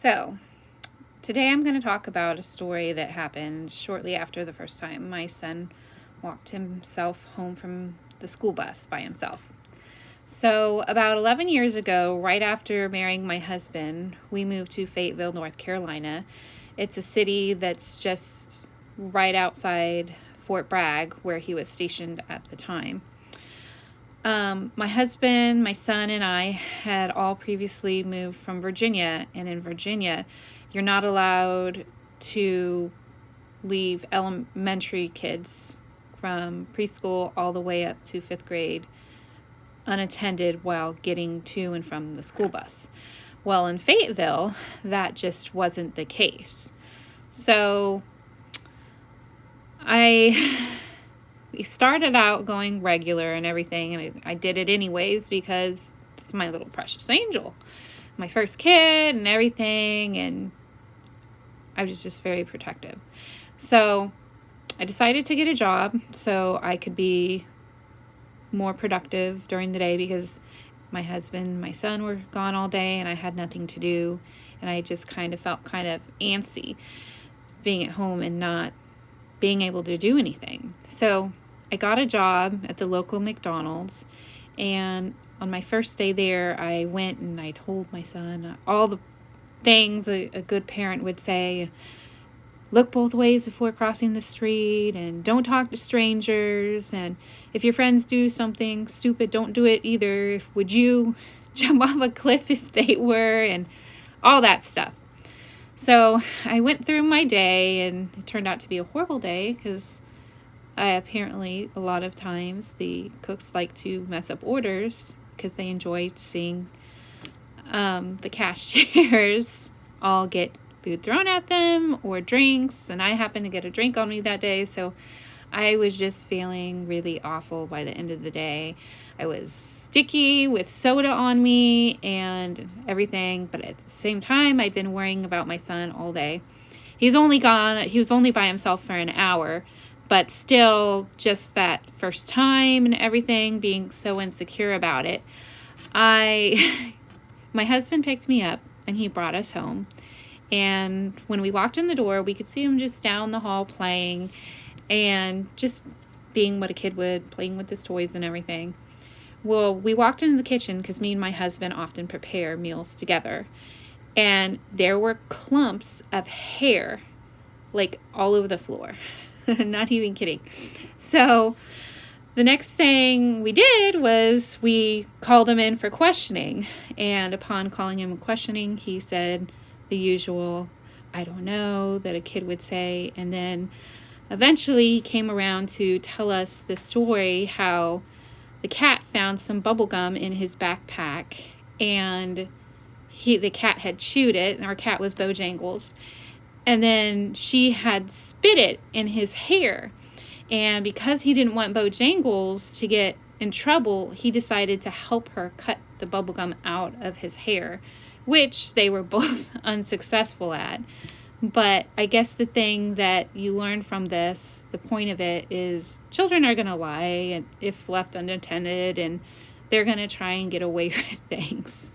So, today I'm going to talk about a story that happened shortly after the first time my son walked himself home from the school bus by himself. So, about 11 years ago, right after marrying my husband, we moved to Fayetteville, North Carolina. It's a city that's just right outside Fort Bragg, where he was stationed at the time. My husband, my son, and I had all previously moved from Virginia, and in Virginia, you're not allowed to leave elementary kids from preschool all the way up to 5th grade unattended while getting to and from the school bus. Well, in Fayetteville, that just wasn't the case. So we started out going regular and everything, and I did it anyways because it's my little precious angel, my first kid and everything, and I was just very protective. So I decided to get a job so I could be more productive during the day because my husband and my son were gone all day and I had nothing to do, and I just kind of felt kind of antsy being at home and not being able to do anything. So I got a job at the local McDonald's, and on my first day there, I went and I told my son all the things a good parent would say. Look both ways before crossing the street, and don't talk to strangers, and if your friends do something stupid, don't do it either. Would you jump off a cliff if they were, and all that stuff. So I went through my day, and it turned out to be a horrible day because apparently a lot of times the cooks like to mess up orders because they enjoy seeing the cashiers all get food thrown at them or drinks, and I happened to get a drink on me that day, so I was just feeling really awful by the end of the day. I was sticky with soda on me and everything, but at the same time I'd been worrying about my son all day. He was only by himself for an hour, but still, just that first time and everything, being so insecure about it. My husband picked me up and he brought us home. And when we walked in the door, we could see him just down the hall playing and just being what a kid would, playing with his toys and everything. Well, we walked into the kitchen because me and my husband often prepare meals together. And there were clumps of hair, like all over the floor. Not even kidding. So the next thing we did was we called him in for questioning. And upon calling him and questioning, he said the usual, I don't know, that a kid would say. And then eventually he came around to tell us the story how the cat found some bubble gum in his backpack, and the cat had chewed it, and our cat was Bojangles, and then she had spit it in his hair. And because he didn't want Bojangles to get in trouble, he decided to help her cut the bubble gum out of his hair, which they were both unsuccessful at. But I guess the thing that you learn from this, the point of it, is children are going to lie if left unattended, and they're going to try and get away with things.